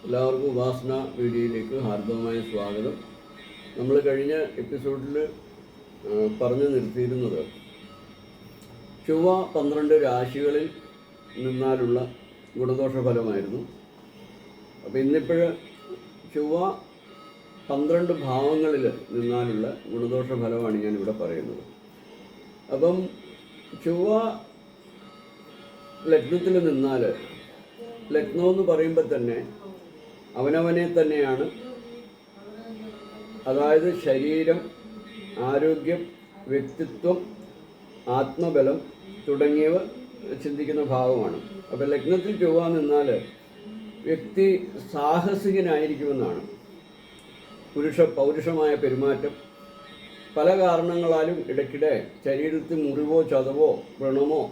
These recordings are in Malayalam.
എല്ലാവർക്കും ഉപാസന വീഡിയോയിലേക്ക് ഹാർദവമായ സ്വാഗതം. നമ്മൾ കഴിഞ്ഞ എപ്പിസോഡിൽ പറഞ്ഞു നിർത്തിയിരുന്നത് ചൊവ്വ 12 രാശികളിൽ നിന്നാലുള്ള ഗുണദോഷ ഫലമായിരുന്നു. അപ്പോൾ ഇന്നിപ്പോൾ ചൊവ്വ 12 ഭാവങ്ങളിൽ നിന്നാലുള്ള ഗുണദോഷ ഫലമാണ് ഞാനിവിടെ പറയുന്നത്. അപ്പം ചൊവ്വ ലഗ്നത്തിൽ നിന്നാൽ, ലഗ്നമെന്ന് പറയുമ്പോൾ തന്നെ അവനവനെ തന്നെയാണ്, അതായത് ശരീരം, ആരോഗ്യം, വ്യക്തിത്വം, ആത്മബലം തുടങ്ങിയവ ചിന്തിക്കുന്ന ഭാവമാണ്. അപ്പോൾ ലഗ്നത്തിൽ ചൊവ്വ നിന്നാൽ വ്യക്തി സാഹസികനായിരിക്കുമെന്നാണ്. പൗരുഷമായ പെരുമാറ്റം, പല കാരണങ്ങളാലും ഇടയ്ക്കിടെ ശരീരത്തിൽ മുറിവോ ചതവോ വ്രണമോ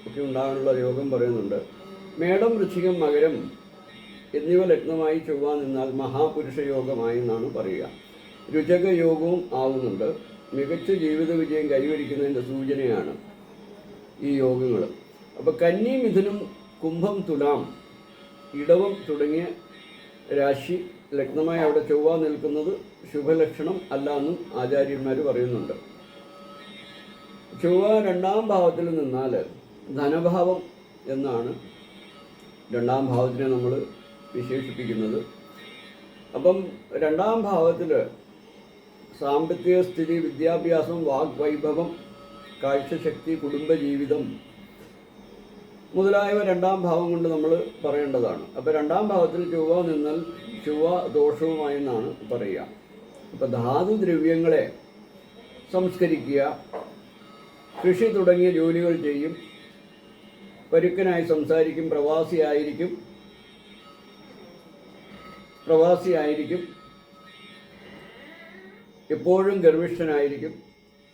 ഒക്കെ ഉണ്ടാകാനുള്ള യോഗം പറയുന്നുണ്ട്. മേടം, വൃശ്ചികം, മകരം എന്നിവ ലഗ്നമായി ചൊവ്വ നിന്നാൽ മഹാപുരുഷ യോഗമായി എന്നാണ് പറയുക. രുചക യോഗവും ആവുന്നുണ്ട്. മികച്ച ജീവിത വിജയം കൈവരിക്കുന്നതിൻ്റെ സൂചനയാണ് ഈ യോഗങ്ങൾ. അപ്പോൾ കന്നി, മിഥുനം, കുംഭം, തുലാം, ഇടവം തുടങ്ങിയ രാശി ലഗ്നമായി അവിടെ ചൊവ്വ നിൽക്കുന്നത് ശുഭലക്ഷണം അല്ല എന്നും ആചാര്യന്മാർ പറയുന്നുണ്ട്. ചൊവ്വ 2ാം ഭാവത്തിൽ നിന്നാൽ ധനഭാവം എന്നാണ് 2ാം ഭാവത്തിനെ നമ്മൾ വിശേഷിപ്പിക്കുന്നത്. അപ്പം 2ാം ഭാവത്തിൽ സാമ്പത്തിക സ്ഥിതി, വിദ്യാഭ്യാസം, വാഗ്വൈഭവം, കാഴ്ചശക്തി, കുടുംബജീവിതം മുതലായവ 2ാം ഭാവം കൊണ്ട് നമ്മൾ പറയേണ്ടതാണ്. അപ്പോൾ 2ാം ഭാവത്തിൽ ചൊവ്വ നിന്നാൽ ചൊവ്വ ദോഷവുമായി എന്നാണ് പറയുക. അപ്പോൾ ധാതുദ്രവ്യങ്ങളെ സംസ്കരിക്കുക, കൃഷി തുടങ്ങിയ ജോലികൾ ചെയ്യും, പരുക്കനായി സംസാരിക്കും, പ്രവാസിയായിരിക്കും, എപ്പോഴും ഗർഭിഷ്ഠനായിരിക്കും.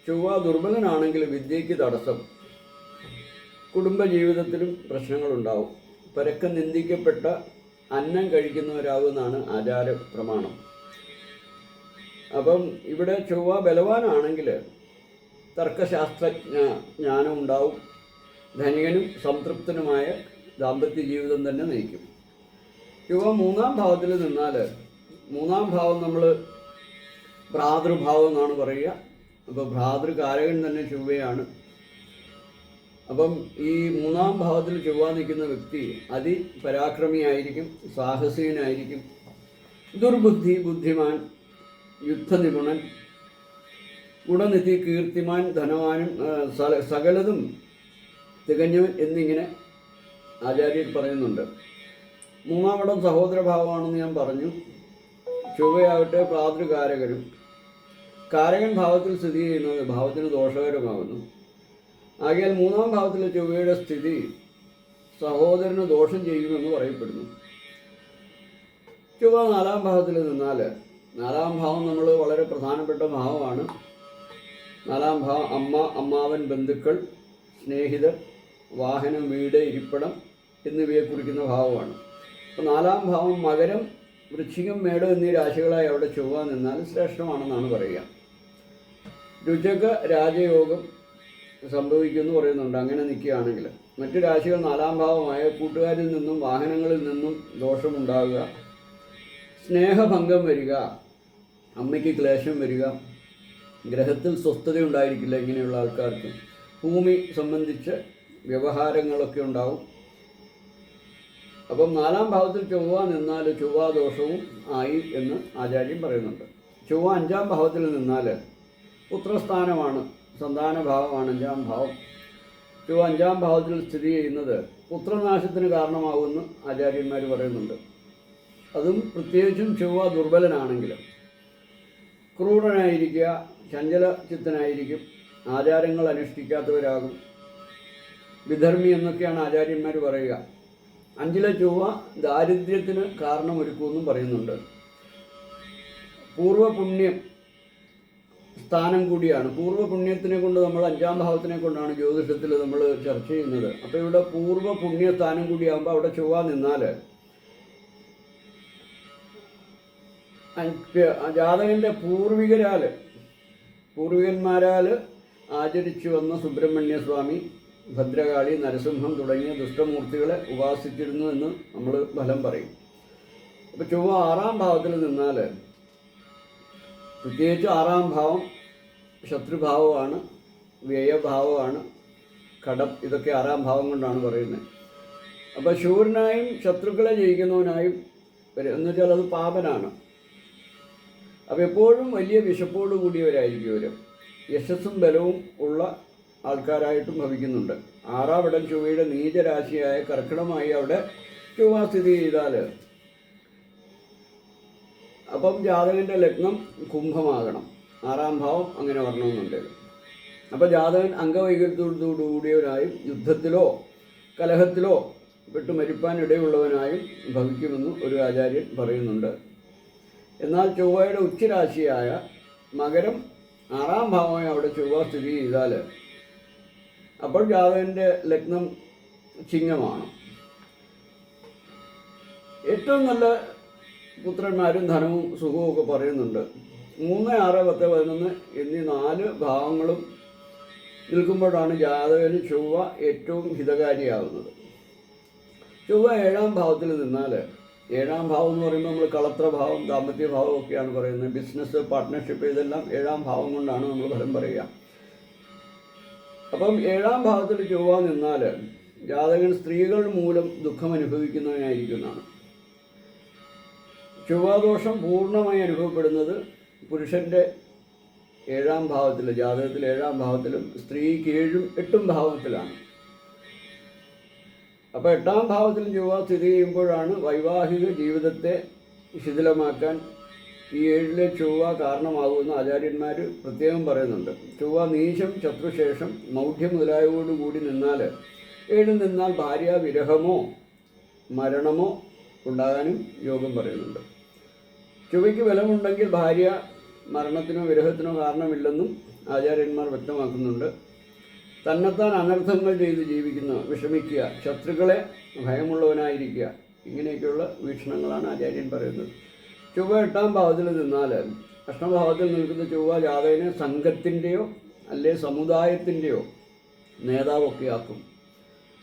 ചൊവ്വ ദുർബലനാണെങ്കിൽ വിദ്യയ്ക്ക് തടസ്സം, കുടുംബജീവിതത്തിലും പ്രശ്നങ്ങളുണ്ടാവും. പരക്കം നിന്ദിക്കപ്പെട്ട അന്നം കഴിക്കുന്നവരാകുമെന്നാണ് ആചാര പ്രമാണം. അപ്പം ഇവിടെ ചൊവ്വ ബലവാനാണെങ്കിൽ തർക്കശാസ്ത്രജ്ഞ ജ്ഞാനം ഉണ്ടാവും. ധനികനും സംതൃപ്തനുമായ ദാമ്പത്യ ജീവിതം തന്നെ നയിക്കും. ചൊവ്വ 3ാം ഭാവത്തിൽ നിന്നാൽ, 3ാം ഭാവം നമ്മൾ ഭ്രാതൃഭാവം എന്നാണ് പറയുക. അപ്പോൾ ഭ്രാതൃകാരകൻ തന്നെ ചൊവ്വയാണ്. അപ്പം ഈ 3ാം ഭാവത്തിൽ ചൊവ്വ നിൽക്കുന്ന വ്യക്തി അതിപരാക്രമിയായിരിക്കും, സാഹസികനായിരിക്കും, ബുദ്ധിമാൻ, യുദ്ധനിപുണൻ, ഗുണനിധി, കീർത്തിമാൻ, ധനവാനും, സകലതും തികഞ്ഞവൻ എന്നിങ്ങനെ ആചാര്യർ പറയുന്നുണ്ട്. 3ാം ഇടം സഹോദരഭാവമാണെന്ന് ഞാൻ പറഞ്ഞു. ചൊവ്വയാകട്ടെ ഭ്രാതൃകാരകനും. കാരകൻ ഭാവത്തിൽ സ്ഥിതി ചെയ്യുന്നത് ഭാവത്തിന് ദോഷകരമാകുന്നു. ആകയാൽ 3ാം ഭാവത്തിലെ ചൊവ്വയുടെ സ്ഥിതി സഹോദരന് ദോഷം ചെയ്യുമെന്ന് പറയപ്പെടുന്നു. ചൊവ്വ 4ാം ഭാവത്തിൽ നിന്നാൽ, 4ാം ഭാവം നമ്മൾ വളരെ പ്രധാനപ്പെട്ട ഭാവമാണ്. 4ാം ഭാവം അമ്മ, അമ്മാവൻ, ബന്ധുക്കൾ, സ്നേഹിതർ, വാഹനം, വീട്, ഇരിപ്പിടം എന്നിവയെ കുറിക്കുന്ന ഭാവമാണ്. അപ്പോൾ 4ാം ഭാവം മകരം, വൃശ്ചികം, മേടം എന്നീ രാശികളായി അവിടെ ചൊവ്വ നിന്നാൽ ശ്രേഷ്ഠമാണെന്നാണ് പറയുക. രുചക രാജയോഗം സംഭവിക്കുമെന്ന് പറയുന്നുണ്ട്. അങ്ങനെ നിൽക്കുകയാണെങ്കിൽ മറ്റു രാശികൾ 4ാം ഭാവമായ കൂട്ടുകാരിൽ നിന്നും വാഹനങ്ങളിൽ നിന്നും ദോഷമുണ്ടാകുക, സ്നേഹഭംഗം വരിക, അമ്മയ്ക്ക് ക്ലേശം വരിക, ഗ്രഹത്തിൽ സ്വസ്ഥത ഉണ്ടായിരിക്കില്ല ഇങ്ങനെയുള്ള ആൾക്കാർക്ക്. ഭൂമി സംബന്ധിച്ച് വ്യവഹാരങ്ങളൊക്കെ ഉണ്ടാവും. അപ്പം 4ാം ഭാവത്തിൽ ചൊവ്വ നിന്നാൽ ചൊവ്വ ദോഷവും ആയി എന്ന് ആചാര്യം പറയുന്നുണ്ട്. ചൊവ്വ 5ാം ഭാവത്തിൽ നിന്നാൽ പുത്രസ്ഥാനമാണ്, സന്താനഭാവമാണ് 5ാം ഭാവം. ചൊവ്വ 5ാം ഭാവത്തിൽ സ്ഥിതി ചെയ്യുന്നത് പുത്രനാശത്തിന് കാരണമാകുമെന്ന് ആചാര്യന്മാർ പറയുന്നുണ്ട്. അതും പ്രത്യേകിച്ചും ചൊവ്വ ദുർബലനാണെങ്കിൽ ക്രൂരനായിരിക്കുക, ചഞ്ചലചിത്തനായിരിക്കും, ആചാരങ്ങൾ അനുഷ്ഠിക്കാത്തവരാകും, വിധർമ്മി എന്നൊക്കെയാണ് ആചാര്യന്മാർ പറയുക. 5ലെ ചൊവ്വ ദാരിദ്ര്യത്തിന് കാരണമൊരുക്കുമെന്നും പറയുന്നുണ്ട്. പൂർവ്വപുണ്യം സ്ഥാനം കൂടിയാണ്. പൂർവ്വപുണ്യത്തിനെ കൊണ്ട് നമ്മൾ 5ാം ഭാവത്തിനെ കൊണ്ടാണ് ജ്യോതിഷത്തിൽ നമ്മൾ ചർച്ച ചെയ്യുന്നത്. അപ്പോൾ ഇവിടെ പൂർവ്വപുണ്യ സ്ഥാനം കൂടിയാകുമ്പോൾ അവിടെ ചൊവ്വ നിന്നാൽ ജാതകൻ്റെ പൂർവികന്മാരാൽ ആചരിച്ചു വന്ന സുബ്രഹ്മണ്യ സ്വാമി, ഭദ്രകാളി, നരസിംഹം തുടങ്ങിയ ദുഷ്ടമൂർത്തികളെ ഉപാസിച്ചിരുന്നു എന്ന് നമ്മൾ ഫലം പറയും. അപ്പോൾ ചൊവ്വ 6-ാം ഭാവത്തിൽ നിന്നാൽ, പ്രത്യേകിച്ച് 6-ാം ഭാവം ശത്രുഭാവമാണ്, വ്യയഭാവമാണ്, കടം, ഇതൊക്കെ 6-ാം ഭാവം കൊണ്ടാണ് പറയുന്നത്. അപ്പോൾ ശൂരനായും ശത്രുക്കളെ ജയിക്കുന്നവനായും വരും എന്ന് വെച്ചാൽ അത് പാപനാണ്. അപ്പോൾ എപ്പോഴും വലിയ വിശപ്പോട് കൂടിയവരായിരിക്കും ഇവർ. യശസ്സും ബലവും ഉള്ള ആൾക്കാരായിട്ടും ഭവിക്കുന്നുണ്ട്. 6-ാം ഇടം ചൊവ്വയുടെ നീചരാശിയായ കർക്കിടമായി അവിടെ ചൊവ്വ സ്ഥിതി ചെയ്താൽ, അപ്പം ജാതകൻ്റെ ലഗ്നം കുംഭമാകണം. 6-ാം ഭാവം അങ്ങനെ വരണമെന്നുണ്ടെങ്കിൽ. അപ്പോൾ ജാതകൻ അംഗവൈകല്യത്തോടു കൂടിയവനായും യുദ്ധത്തിലോ കലഹത്തിലോ പെട്ട് മരിപ്പാൻ ഇടയുള്ളവനായും ഭവിക്കുമെന്ന് ഒരു ആചാര്യൻ പറയുന്നുണ്ട്. എന്നാൽ ചൊവ്വയുടെ ഉച്ചരാശിയായ മകരം 6-ാം ഭാവമായി അവിടെ ചൊവ്വ സ്ഥിതി ചെയ്താൽ, അപ്പോൾ ജാതകൻ്റെ ലഗ്നം ചിങ്ങമാണ്. ഏറ്റവും നല്ല പുത്രന്മാരും ധനവും സുഖവും ഒക്കെ പറയുന്നുണ്ട്. 3, 6, 10, 11 എന്നീ 4 ഭാവങ്ങളും നിൽക്കുമ്പോഴാണ് ജാതകന് ചൊവ്വ ഏറ്റവും ഹിതകാരിയാകുന്നത്. ചൊവ്വ 7-ാം ഭാവത്തിൽ നിന്നാൽ, 7-ാം ഭാവം എന്ന് പറയുമ്പോൾ നമ്മൾ കളത്രഭാവം, ദാമ്പത്യഭാവം ഒക്കെയാണ് പറയുന്നത്. ബിസിനസ്, പാർട്ട്ണർഷിപ്പ്, ഇതെല്ലാം 7-ാം ഭാവം കൊണ്ടാണ് നമ്മൾ ഫലം പറയുക. അപ്പം 7-ാം ഭാവത്തിൽ ചൊവ്വ നിന്നാൽ ജാതകൻ സ്ത്രീകൾ മൂലം ദുഃഖം അനുഭവിക്കുന്നവനായിരിക്കുന്നതാണ്. ചൊവ്വാദോഷം പൂർണ്ണമായി അനുഭവപ്പെടുന്നത് പുരുഷൻ്റെ 7-ാം ഭാവത്തിൽ, ജാതകത്തിൽ 7-ാം ഭാവത്തിലും സ്ത്രീക്ക് 7ഉം 8ഉം ഭാവത്തിലാണ്. അപ്പോൾ 8-ാം ഭാവത്തിലും ചൊവ്വ സ്ഥിതി ചെയ്യുമ്പോഴാണ് വൈവാഹിക ജീവിതത്തെ ശിഥിലമാക്കാൻ ഈ 7-ലെ ചൊവ്വ കാരണമാകുമെന്ന് ആചാര്യന്മാർ പ്രത്യേകം പറയുന്നുണ്ട്. ചൊവ്വ നീശം, ശത്രുശേഷം, മൗഢ്യം മുതലായവോടുകൂടി നിന്നാൽ, 7 നിന്നാൽ ഭാര്യാവിരഹമോ മരണമോ ഉണ്ടാകാനും യോഗം പറയുന്നുണ്ട്. ചൊവ്വയ്ക്ക് ബലമുണ്ടെങ്കിൽ ഭാര്യ മരണത്തിനോ വിരഹത്തിനോ കാരണമില്ലെന്നും ആചാര്യന്മാർ വ്യക്തമാക്കുന്നുണ്ട്. തന്നെത്താൻ അനർത്ഥങ്ങൾ ചെയ്ത് ജീവിക്കുന്ന, വിഷമിക്കുക, ശത്രുക്കളെ ഭയമുള്ളവനായിരിക്കുക, ഇങ്ങനെയൊക്കെയുള്ള വീക്ഷണങ്ങളാണ് ആചാര്യൻ പറയുന്നത്. ചൊവ്വ 8-ാം ഭാവത്തിൽ നിന്നാൽ, അഷ്ടമഭാവത്തിൽ നിൽക്കുന്ന ചൊവ്വ ജാതകനെ സംഘത്തിൻ്റെയോ അല്ലെ സമുദായത്തിൻ്റെയോ നേതാവൊക്കെ ആക്കും.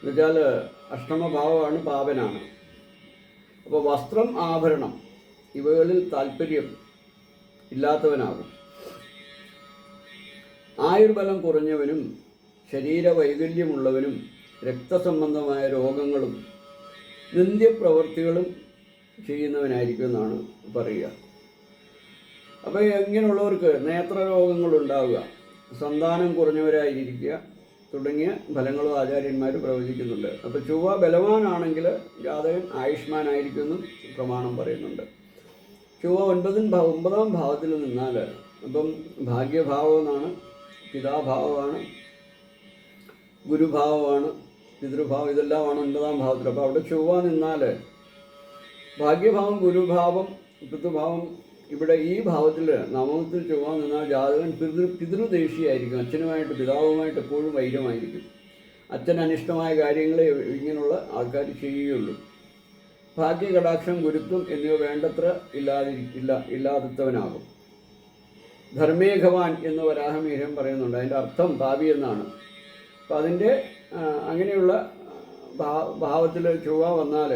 എന്നുവെച്ചാൽ അഷ്ടമഭാവമാണ്, പാപനാണ്. അപ്പോൾ വസ്ത്രം, ആഭരണം ഇവകളിൽ താല്പര്യം ഇല്ലാത്തവനാകും. ആയുർബലം കുറഞ്ഞവനും ശരീരവൈകല്യമുള്ളവനും രക്തസംബന്ധമായ രോഗങ്ങളും നിന്ദ്യപ്രവൃത്തികളും ചെയ്യുന്നവനായിരിക്കും എന്നാണ് പറയുക. അപ്പോൾ ഇങ്ങനെയുള്ളവർക്ക് നേത്രരോഗങ്ങളുണ്ടാവുക, സന്താനം കുറഞ്ഞവരായിരിക്കുക തുടങ്ങിയ ഫലങ്ങളും ആചാര്യന്മാർ പ്രവചിക്കുന്നുണ്ട്. അപ്പോൾ ചൊവ്വ ബലവാനാണെങ്കിൽ ജാതകൻ ആയുഷ്മാനായിരിക്കുമെന്നും പ്രമാണം പറയുന്നുണ്ട്. ചൊവ്വ 9-ാം ഭാവത്തിൽ നിന്നാൽ, അപ്പം ഭാഗ്യഭാവം എന്നാണ്, പിതാഭാവമാണ്, ഗുരുഭാവമാണ്, പിതൃഭാവം, ഇതെല്ലാമാണ് 9-ാം ഭാവത്തിൽ. അപ്പോൾ അവിടെ ചൊവ്വ നിന്നാൽ ഭാഗ്യഭാവം, ഗുരുഭാവം, പിതൃഭാവം, ഇവിടെ ഈ ഭാവത്തിൽ നാമത്തിൽ ചൊവ്വ നിന്നാൽ ജാതകൻ പിതൃദേശിയായിരിക്കും. അച്ഛനുമായിട്ട്, പിതാവുമായിട്ട് എപ്പോഴും വൈരമായിരിക്കും. അച്ഛൻ അനിഷ്ടമായ കാര്യങ്ങളെ ഇങ്ങനെയുള്ള ആൾക്കാർ ചെയ്യുകയുള്ളൂ. ഭാഗ്യകടാക്ഷം, ഗുരുത്വം എന്നിവ വേണ്ടത്ര ഇല്ലാത്തവനാകും. ധർമ്മേഘവാൻ എന്ന് വരാഹമീരം പറയുന്നുണ്ട്. അതിൻ്റെ അർത്ഥം പാപി എന്നാണ്. അപ്പം അതിൻ്റെ അങ്ങനെയുള്ള ഭാവത്തിൽ ചൊവ്വ വന്നാൽ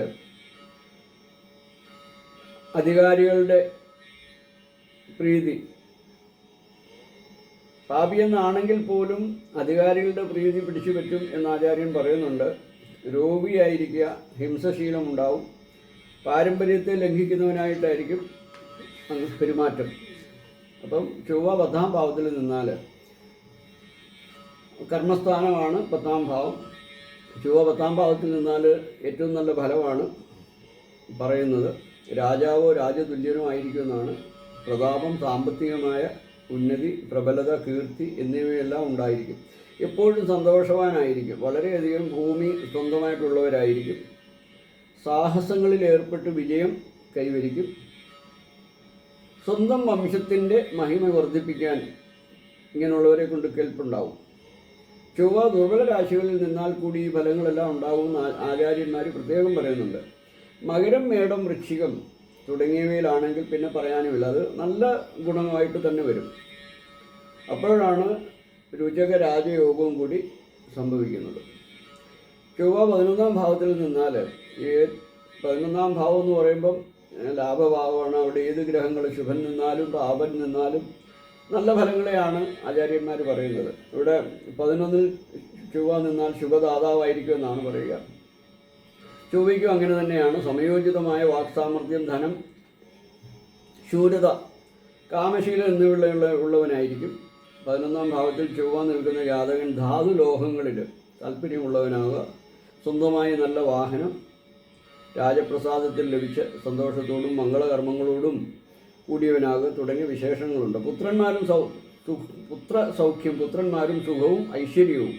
അധികാരികളുടെ പ്രീതി, പാപിയെന്നാണെങ്കിൽ പോലും അധികാരികളുടെ പ്രീതി പിടിച്ചു പറ്റും എന്ന് ആചാര്യൻ പറയുന്നുണ്ട്. രോഗിയായിരിക്കുക, ഹിംസശീലമുണ്ടാവും, പാരമ്പര്യത്തെ ലംഘിക്കുന്നവനായിട്ടായിരിക്കും പെരുമാറ്റം. അപ്പം ചൊവ്വ 10-ാം ഭാവത്തിൽ നിന്നാൽ, കർമ്മസ്ഥാനമാണ് 10-ാം ഭാവം. ചൊവ്വ 10-ാം ഭാവത്തിൽ നിന്നാൽ ഏറ്റവും നല്ല ഫലമാണ് പറയുന്നത്. രാജാവോ രാജതുല്യനോ ആയിരിക്കുമെന്നാണ്. പ്രതാപം, സാമ്പത്തികമായ ഉന്നതി, പ്രബലത, കീർത്തി എന്നിവയെല്ലാം ഉണ്ടായിരിക്കും. എപ്പോഴും സന്തോഷവാനായിരിക്കും. വളരെയധികം ഭൂമി സ്വന്തമായിട്ടുള്ളവരായിരിക്കും. സാഹസങ്ങളിൽ ഏർപ്പെട്ട് വിജയം കൈവരിക്കും. സ്വന്തം വംശത്തിൻ്റെ മഹിമ വർദ്ധിപ്പിക്കാൻ ഇങ്ങനെയുള്ളവരെ കൊണ്ട് കെൽപ്പുണ്ടാവും. ചൊവ്വ ദുർബല രാശികളിൽ നിന്നാൽ കൂടി ഈ ഫലങ്ങളെല്ലാം ഉണ്ടാകുമെന്ന് ആചാര്യന്മാർ പ്രത്യേകം പറയുന്നുണ്ട്. മകരം, മേടം, വൃശ്ചികം തുടങ്ങിയവയിലാണെങ്കിൽ പിന്നെ പറയാനുമില്ല, അത് നല്ല ഗുണമായിട്ട് തന്നെ വരും. അപ്പോഴാണ് രുചക രാജയോഗവും കൂടി സംഭവിക്കുന്നത്. ചൊവ്വ 11-ാം ഭാവത്തിൽ നിന്നാൽ, 11-ാം ഭാവം എന്ന് പറയുമ്പം ലാഭഭാവമാണ്. അവിടെ ഏത് ഗ്രഹങ്ങൾ ശുഭൻ നിന്നാലും പാപൻ നിന്നാലും നല്ല ഫലങ്ങളെയാണ് ആചാര്യന്മാർ പറയുന്നത്. ഇവിടെ 11 ചൊവ്വ നിന്നാൽ ശുഭദാതാവായിരിക്കും എന്നാണ് പറയുക. ചൊവ്വയ്ക്കും അങ്ങനെ തന്നെയാണ്. സമയോചിതമായ വാക്സാമർഥ്യം, ധനം, ശൂരത, കാമശീലം എന്നിവയുള്ളവനായിരിക്കും. 11ാം ഭാവത്തിൽ ചൊവ്വ നിൽക്കുന്ന ജാതകൻ ധാതുലോഹങ്ങളിൽ താല്പര്യമുള്ളവനാവുക, സ്വന്തമായി നല്ല വാഹനം, രാജപ്രസാദത്തിൽ ലഭിച്ച സന്തോഷത്തോടും മംഗളകർമ്മങ്ങളോടും കൂടിയവനാകുക തുടങ്ങിയ വിശേഷങ്ങളുണ്ട്. പുത്രന്മാരും സുഖവും ഐശ്വര്യവും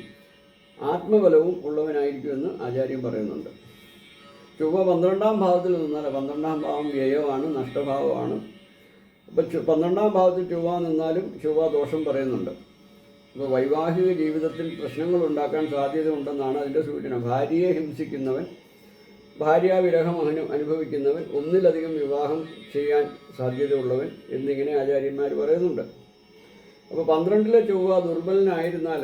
ആത്മബലവും ഉള്ളവനായിരിക്കുമെന്ന് ആചാര്യൻ പറയുന്നുണ്ട്. ചൊവ്വ 12ാം ഭാവത്തിൽ നിന്നാൽ 12ാം ഭാവം വ്യയമാണ്, നഷ്ടഭാവമാണ്. അപ്പോൾ 12ാം ഭാവത്തിൽ ചൊവ്വ നിന്നാലും ചൊവ്വ ദോഷം പറയുന്നുണ്ട്. അപ്പോൾ വൈവാഹിക ജീവിതത്തിൽ പ്രശ്നങ്ങൾ ഉണ്ടാക്കാൻ സാധ്യത ഉണ്ടെന്നാണ് അതിൻ്റെ സൂചന. ഭാര്യയെ ഹിംസിക്കുന്നവൻ, ഭാര്യാവിരഹം അനുഭവിക്കുന്നവൻ, ഒന്നിലധികം വിവാഹം ചെയ്യാൻ സാധ്യതയുള്ളവൻ എന്നിങ്ങനെ ആചാര്യന്മാർ പറയുന്നുണ്ട്. അപ്പോൾ 12ലെ ചൊവ്വ ദുർബലനായിരുന്നാൽ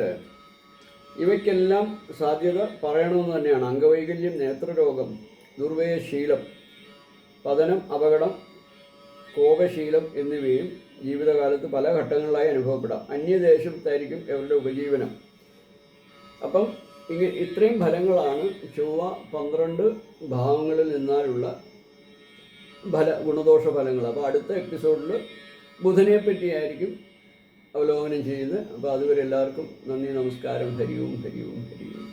ഇവയ്ക്കെല്ലാം സാധ്യത പറയണമെന്ന് തന്നെയാണ്. അംഗവൈകല്യം, നേത്രരോഗം, ദുർവ്യയശീലം, പതനം, അപകടം, കോപശീലം എന്നിവയും ജീവിതകാലത്ത് പല ഘട്ടങ്ങളിലായി അനുഭവപ്പെടാം. അന്യദേശത്തായിരിക്കും അവരുടെ ഉപജീവനം. അപ്പം ഇത്രയും ഫലങ്ങളാണ് ചൊവ്വ 12 ഭാവങ്ങളിൽ നിന്നാലുള്ള ഗുണദോഷ ഫലങ്ങൾ. അപ്പോൾ അടുത്ത എപ്പിസോഡിൽ ബുധനെ പറ്റിയായിരിക്കും അവലോകനം ചെയ്യുന്നത്. അപ്പോൾ അതുവരെ എല്ലാവർക്കും നന്ദി, നമസ്കാരം. ഹരി ഓം, ഹരി ഓം, ഹരി ഓം.